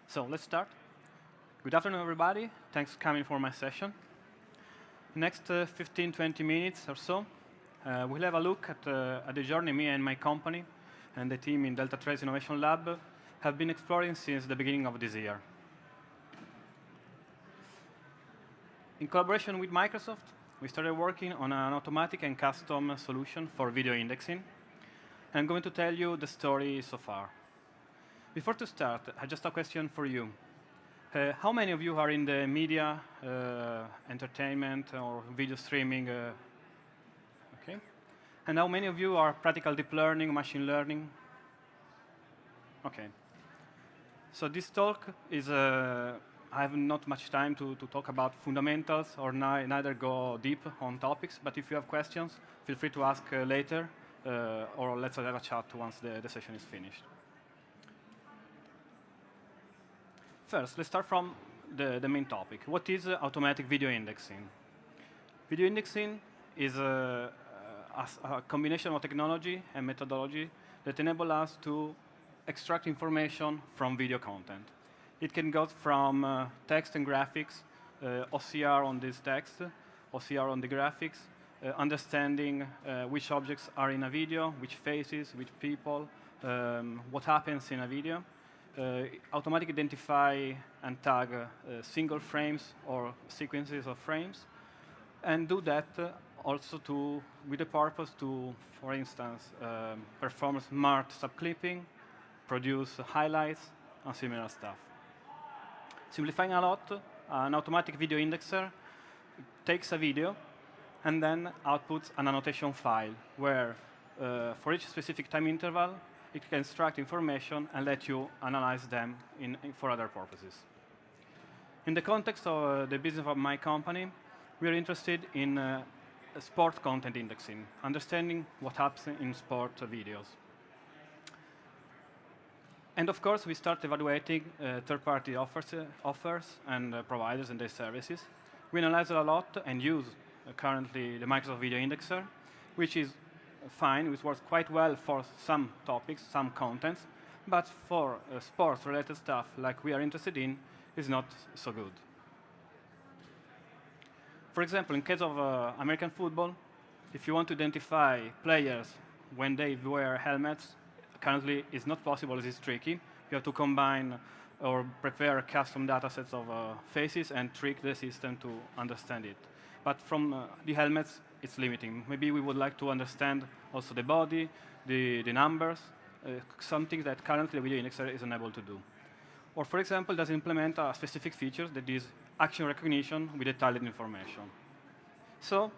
So let's start. Good afternoon, everybody. Thanks for coming for my session. Next 15, 20 minutes or so, we'll have a look at the journey me and my company and the team in Deltatrace Innovation Lab have been exploring since the beginning of this year. In collaboration with Microsoft, we started working on an automatic and custom solution for video indexing. I'm going to tell you the story so far. Before to start, I just have a question for you. How many of you are in the media, entertainment, or video streaming? Okay. And how many of you are practical deep learning, machine learning? Okay. So this talk is, I have not much time to talk about fundamentals or neither go deep on topics, but if you have questions, feel free to ask later, or let's have a chat once the session is finished. First, let's start from the main topic. What is automatic video indexing? Video indexing is a combination of technology and methodology that enable us to extract information from video content. It can go from text and graphics, OCR on this text, OCR on the graphics, understanding which objects are in a video, which faces, which people, what happens in a video. Automatically identify and tag single frames or sequences of frames, and do that also with the purpose to, for instance, perform smart subclipping, produce highlights, and similar stuff. Simplifying a lot, an automatic video indexer takes a video and then outputs an annotation file where, for each specific time interval, it can extract information and let you analyze them for other purposes. In the context of the business of my company, we are interested in sport content indexing, understanding what happens in sport videos. And of course, we start evaluating third-party offers and providers and their services. We analyze it a lot and use currently the Microsoft Video Indexer, which is fine, which works quite well for some topics, some contents, but for sports-related stuff like we are interested in, is not so good. For example, in case of American football, if you want to identify players when they wear helmets, currently it's not possible, it's tricky. You have to combine or prepare custom datasets of faces and trick the system to understand it. But from the helmets, it's limiting. Maybe we would like to understand also the body, the numbers, something that currently the video indexer is unable to do. Or for example, does implement a specific feature that is action recognition with detailed information. So,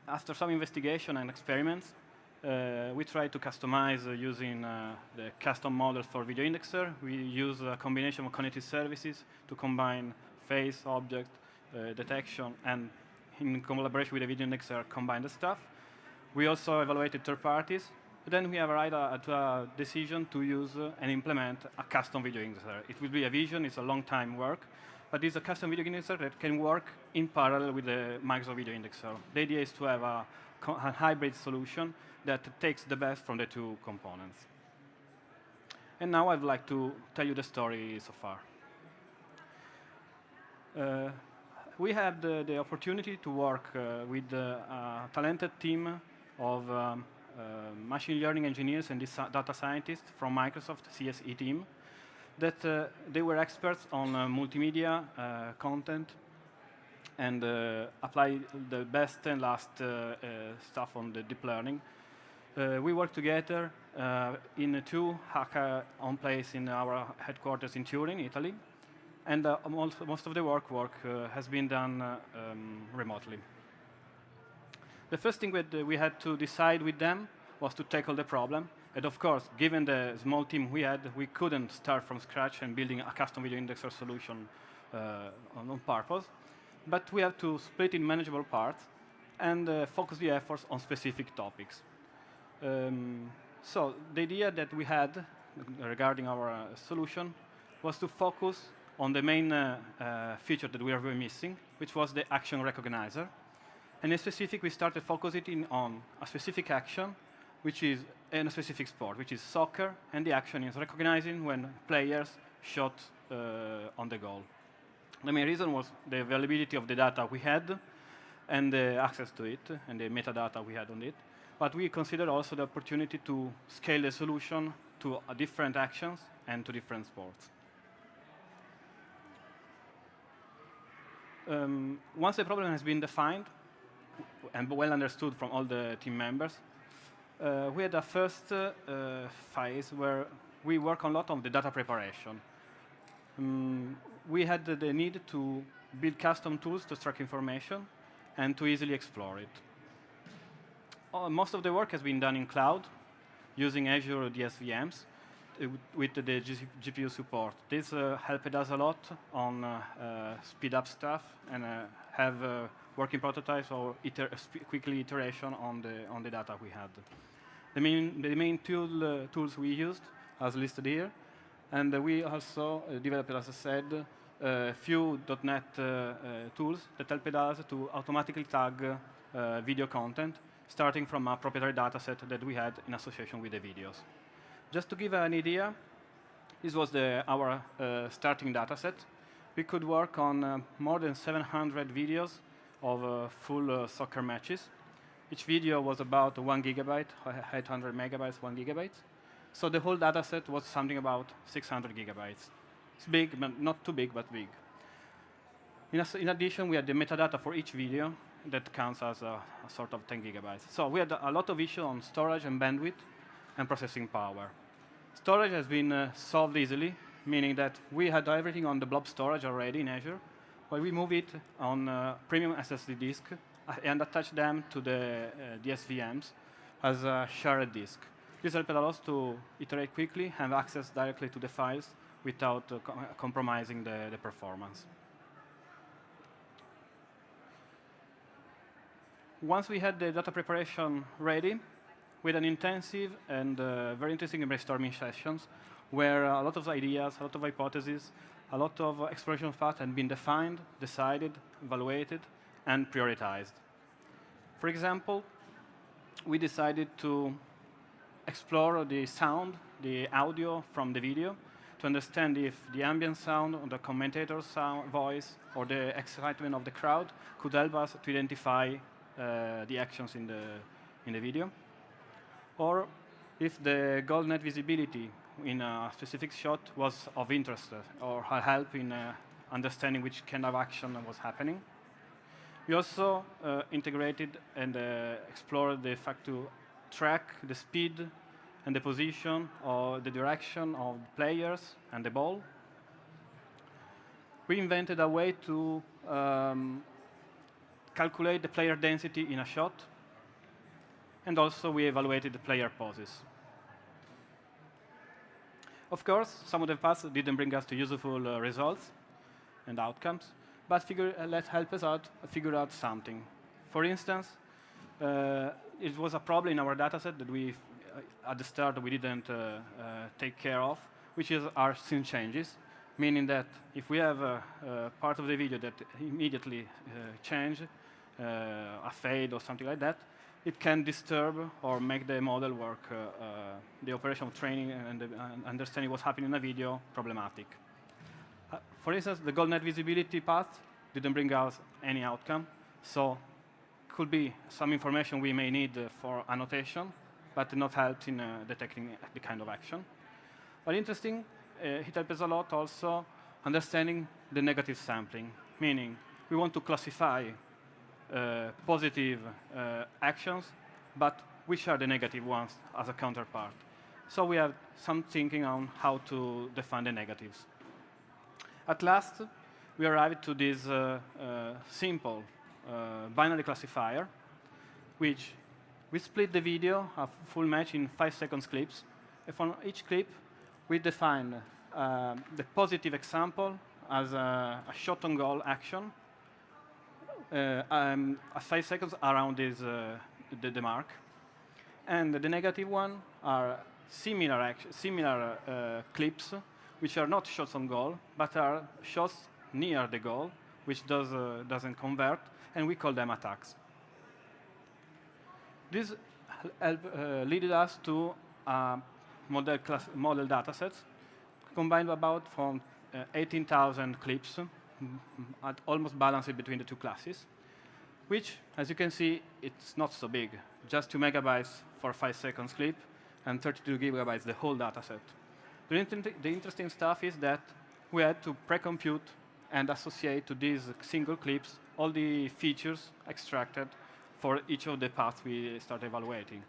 after some investigation and experiments, we try to customize using the custom models for video indexer. We use a combination of connected services to combine face, object, detection, and in collaboration with the video indexer, combine the stuff. We also evaluated third parties. Then we have arrived at a decision to use and implement a custom video indexer. It will be a vision, it's a long time work, but it's a custom video indexer that can work in parallel with the Microsoft Video Indexer. The idea is to have a hybrid solution that takes the best from the two components. And now I'd like to tell you the story so far. We had the opportunity to work with a talented team of machine learning engineers and data scientists from Microsoft CSE team that they were experts on multimedia content and apply the best and last stuff on the deep learning. We worked together in 2 hackathon places in our headquarters in Turin, Italy. And most of the work has been done remotely. The first thing that we had to decide with them was to tackle the problem. And of course, given the small team we had, we couldn't start from scratch and building a custom video indexer solution on purpose. But we have to split in manageable parts and focus the efforts on specific topics. So the idea that we had regarding our solution was to focus on the main feature that we were missing, which was the action recognizer. And in specific, we started focusing on a specific action, which is in a specific sport, which is soccer, and the action is recognizing when players shot on the goal. The main reason was the availability of the data we had and the access to it and the metadata we had on it. But we considered also the opportunity to scale the solution to different actions and to different sports. Once the problem has been defined and well understood from all the team members, we had a first phase where we work a lot on the data preparation. We had the need to build custom tools to extract information and to easily explore it. Most of the work has been done in cloud using Azure DSVMs with the GPU support. This helped us a lot on speed up stuff and have working prototypes or quickly iteration on the data we had. The main tools we used, as listed here, and we also developed, as I said, a few .NET tools that helped us to automatically tag video content, starting from a proprietary dataset that we had in association with the videos. Just to give an idea, this was our starting dataset. We could work on more than 700 videos of full soccer matches. Each video was about 1 gigabyte, 800 megabytes, 1 gigabyte. So the whole dataset was something about 600 gigabytes. It's big, but not too big, but big. In addition, we had the metadata for each video that counts as a sort of 10 gigabytes. So we had a lot of issues on storage and bandwidth and processing power. Storage has been solved easily, meaning that we had everything on the blob storage already in Azure, but we move it on premium SSD disk and attach them to the DSVMs as a shared disk. This helped us to iterate quickly and have access directly to the files without compromising the performance. Once we had the data preparation ready, we had an intensive and very interesting brainstorming sessions where a lot of ideas, a lot of hypotheses, a lot of exploration paths had been defined, decided, evaluated, and prioritized. For example, we decided to explore the sound, the audio from the video, to understand if the ambient sound or the commentator's voice or the excitement of the crowd could help us to identify the actions in the video. Or if the goal net visibility in a specific shot was of interest or help in understanding which kind of action was happening. We also integrated and explored the fact to track the speed and the position or the direction of the players and the ball. We invented a way to calculate the player density in a shot, and also we evaluated the player poses. Of course, some of the paths didn't bring us to useful results and outcomes, but let's help us out figure out something. For instance, it was a problem in our dataset that we, at the start, we didn't take care of, which is our scene changes, meaning that if we have a part of the video that immediately change, a fade or something like that, it can disturb or make the model work, the operation of training and understanding what's happening in a video problematic. For instance, the goal net visibility path didn't bring us any outcome, so could be some information we may need for annotation, but not helped in detecting the kind of action. But interesting, it helps us a lot also understanding the negative sampling, meaning we want to classify positive actions, but which are the negative ones as a counterpart. So we have some thinking on how to define the negatives. At last, we arrived to this simple binary classifier, which we split the video, a full match, in 5 seconds clips. And for each clip, we define the positive example as a shot on goal action, 5 seconds around this, the mark. And the negative one are similar clips, which are not shots on goal, but are shots near the goal, which doesn't convert, and we call them attacks. This led us to model datasets combined about from 18,000 clips, almost balanced between the two classes, which, as you can see, it's not so big. Just 2 megabytes for 5 seconds clip, and 32 gigabytes the whole dataset. The interesting stuff is that we had to pre-compute and associate to these single clips all the features extracted for each of the paths we start evaluating.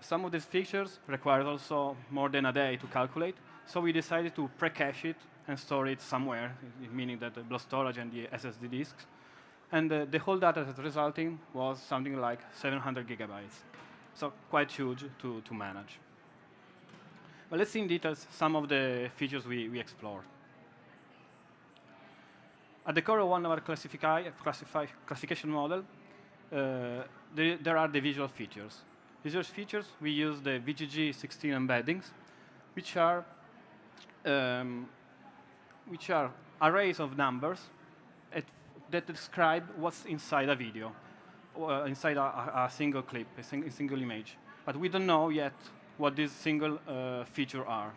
Some of these features required also more than a day to calculate, so we decided to pre-cache it and store it somewhere, meaning that the block storage and the SSD disks. And the whole data set resulting was something like 700 gigabytes. So quite huge to manage. But let's see in details some of the features we explored. At the core of one of our classification model, there are the visual features. Visual features, we use the VGG16 embeddings, which are arrays of numbers that describe what's inside a video, or inside a single clip, a single image. But we don't know yet what these single features are.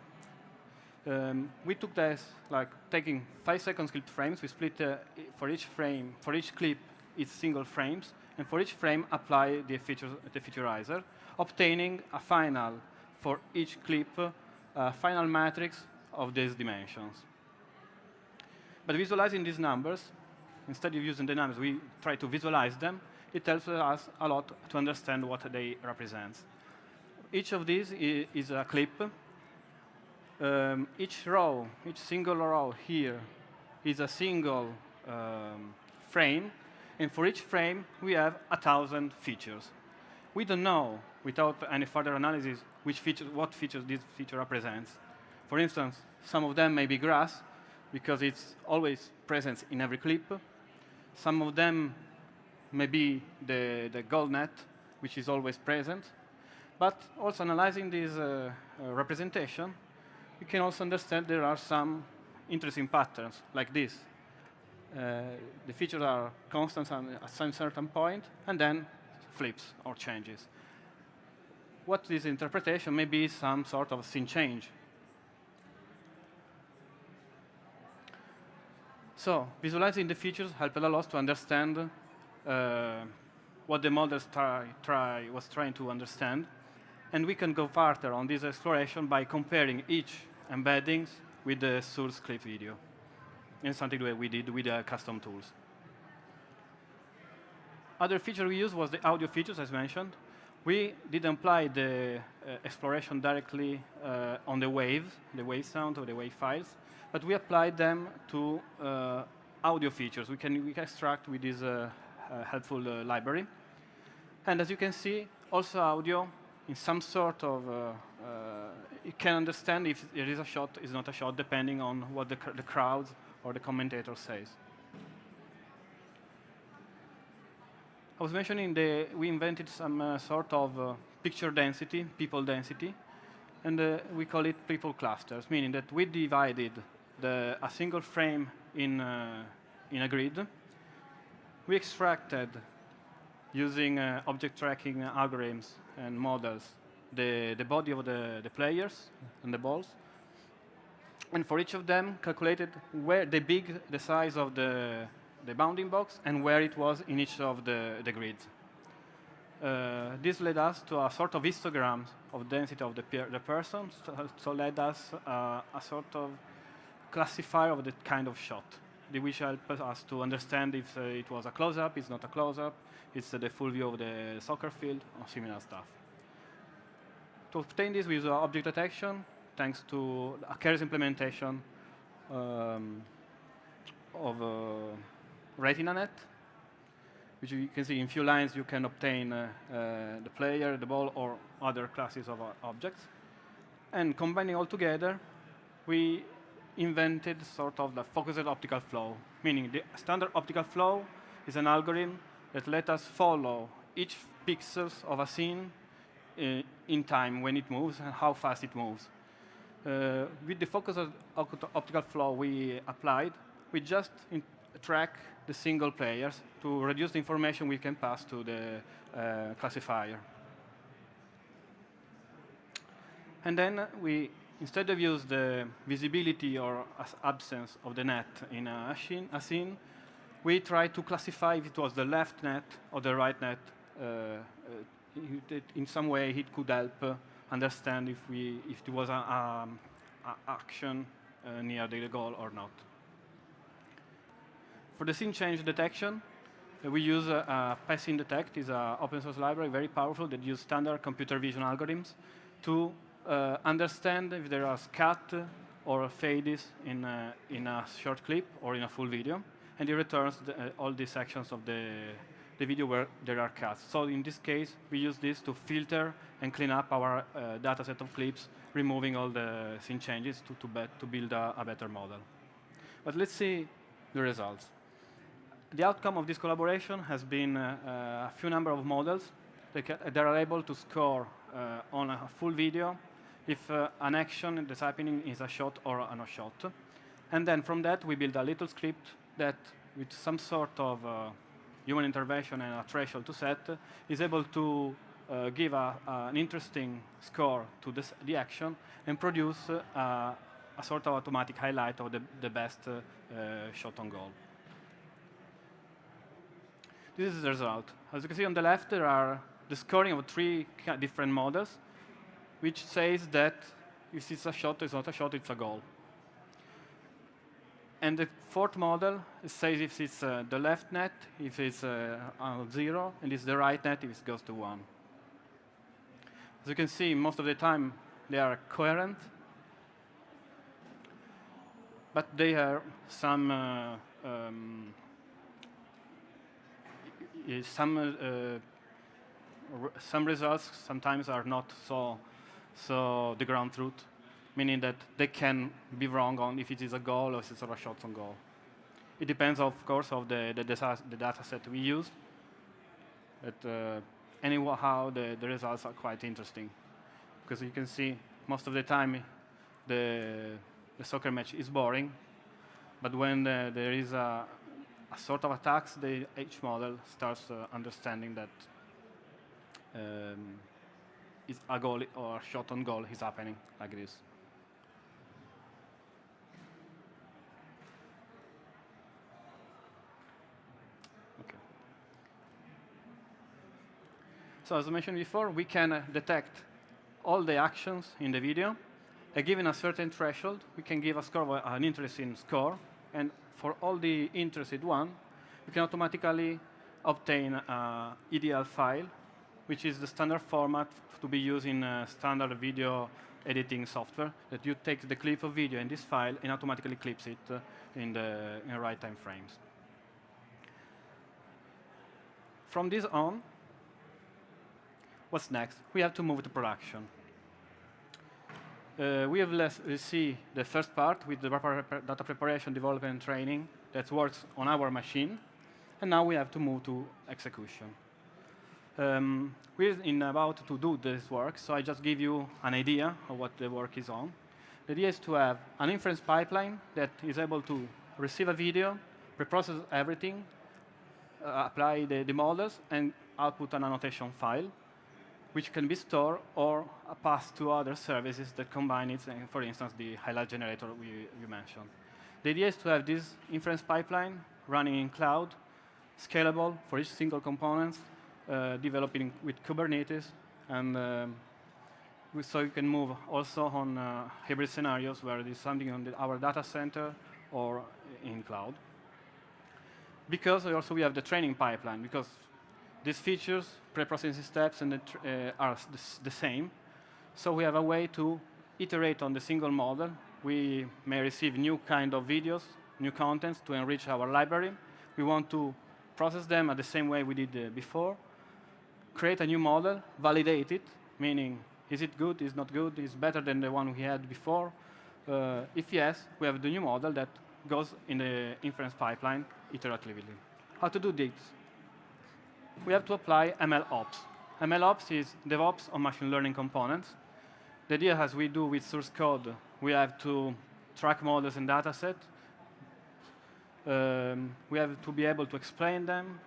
We took this, like taking 5 second clip frames, we split for each frame, for each clip, it's single frames, and for each frame apply the featurizer, obtaining a final, for each clip, final matrix of these dimensions. But visualizing these numbers, instead of using the numbers, we try to visualize them. It helps us a lot to understand what they represent. Each of these is a clip. Each row, each single row here is a single frame, and for each frame we have 1,000 features. We don't know, without any further analysis, what features this feature represents. For instance, some of them may be grass, because it's always present in every clip. Some of them may be the gold net, which is always present. But also analyzing this representation, we can also understand there are some interesting patterns, like this. The features are constant at some certain point, and then flips or changes. What this interpretation may be some sort of scene change. So visualizing the features helped a lot to understand what the model was trying to understand. And we can go further on this exploration by comparing each embeddings with the source clip video. And something that we did with the custom tools. Other feature we used was the audio features, as mentioned. We didn't apply the exploration directly on the waves, the wave sound or the wave files, but we applied them to audio features. We can extract with this helpful library. And as you can see, also audio, in some sort of, it can understand if it is a shot, is not a shot, depending on what the crowd or the commentator says. I was mentioning we invented some sort of picture density, people density, and we call it people clusters, meaning that we divided a single frame in a grid. We extracted, using object tracking algorithms and models, the body of the players and the balls. And for each of them, calculated where the size of the bounding box and where it was in each of the grids. This led us to a sort of histogram of density of the person, so led us a sort of classifier of the kind of shot, which helped us to understand if it was a close-up, it's not a close-up, it's the full view of the soccer field, or similar stuff. To obtain this, we use object detection, thanks to a careless implementation of RetinaNet, which you can see in few lines you can obtain the player, the ball, or other classes of objects. And combining all together, we invented sort of the focused optical flow, meaning the standard optical flow is an algorithm that let us follow each pixels of a scene in time when it moves and how fast it moves. With the focused optical flow we applied, we just track the single players to reduce the information we can pass to the classifier. And then we instead of use the visibility or absence of the net in a scene, we try to classify if it was the left net or the right net. In some way, it could help understand if there was an action near the goal or not. For the scene change detection, we use PyScene Detect. It's an open source library, very powerful, that uses standard computer vision algorithms to understand if there are cut or fades in a short clip or in a full video. And it returns all the sections of the video where there are cuts. So in this case, we use this to filter and clean up our data set of clips, removing all the scene changes to build a better model. But let's see the results. The outcome of this collaboration has been a few number of models that are able to score on a full video if an action that's happening is a shot or a no shot. And then from that, we build a little script that, with some sort of human intervention and a threshold to set, is able to give an interesting score to the action and produce a sort of automatic highlight of the best shot on goal. This is the result. As you can see on the left, there are the scoring of 3 different models, which says that if it's a shot, it's not a shot, it's a goal. And the 4th model says if it's the left net, if it's 0, and it's the right net if it goes to 1. As you can see, most of the time they are coherent, but they have some results sometimes are not so the ground truth, meaning that they can be wrong on if it is a goal or if it's a shot on goal. It depends, of course, of the data set we use. But anyhow, the results are quite interesting, because you can see most of the time the soccer match is boring, but when there is a sort of attacks, each model starts understanding that it's a goal or a shot on goal is happening like this. Okay. So as I mentioned before, we can detect all the actions in the video. Given a certain threshold, we can give a score, an interesting score, and for all the interested one, we can automatically obtain an EDL file, which is the standard format to be used in standard video editing software, that you take the clip of video in this file and automatically clips it in the right time frames. From this on, what's next? We have to move to production. We have see the first part with the data preparation, development, and training that works on our machine. And now we have to move to execution. We're about to do this work, so I just give you an idea of what the work is on. The idea is to have an inference pipeline that is able to receive a video, preprocess everything, apply the models, and output an annotation file, which can be stored or passed to other services that combine it, for instance, the highlight generator you mentioned. The idea is to have this inference pipeline running in cloud, scalable for each single component, developing with Kubernetes, and so you can move also on hybrid scenarios where it is something on our data center or in cloud. Because also we have the training pipeline, because these features, pre-processing steps, and are the same. So we have a way to iterate on the single model. We may receive new kind of videos, new contents to enrich our library. We want to process them at the same way we did before, create a new model, validate it, meaning is it good, is not good, is better than the one we had before. If yes, we have the new model that goes in the inference pipeline iteratively. How to do this? We have to apply MLOps. MLOps is DevOps on machine learning components. The idea, as we do with source code, we have to track models and dataset. We have to be able to explain them,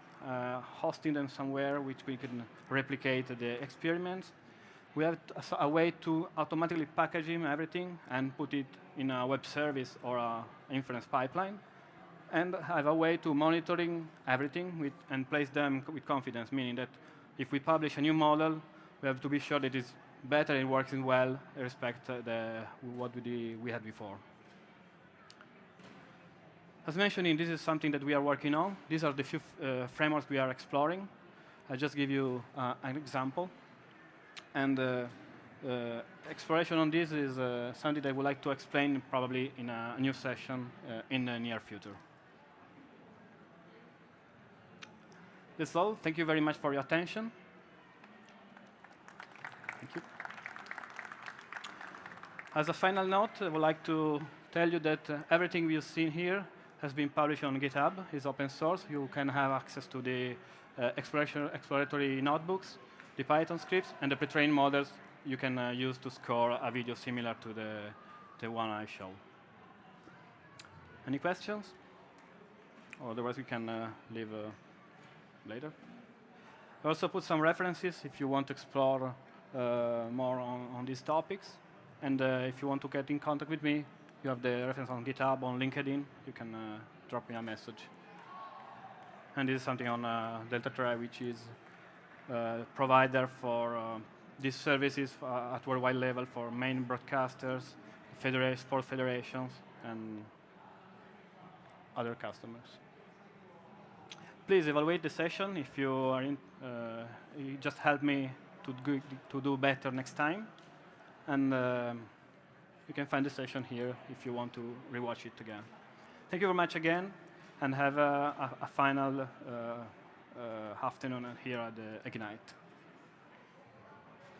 hosting them somewhere which we can replicate the experiments. We have a way to automatically packaging everything and put it in a web service or an inference pipeline, and have a way to monitoring everything and place them with confidence, meaning that if we publish a new model, we have to be sure that it's better and working well, respect what we had before. As mentioned, this is something that we are working on. These are the few frameworks we are exploring. I'll just give you an example. And exploration on this is something that I would like to explain probably in a new session in the near future. That's all. Thank you very much for your attention. Thank you. As a final note, I would like to tell you that everything we've seen here has been published on GitHub. It's open source. You can have access to the exploratory notebooks, the Python scripts, and the pre-trained models you can use to score a video similar to the one I showed. Any questions? Or otherwise, we can leave later. I also put some references if you want to explore more on these topics. And if you want to get in contact with me, you have the reference on GitHub, on LinkedIn. You can drop me a message. And this is something on Deltatre, which is provider for these services at worldwide level for main broadcasters, sports federations, and other customers. Please evaluate the session if you are in. It just help me to do better next time. And you can find the session here if you want to rewatch it again. Thank you very much again, and have a final afternoon here at the Ignite.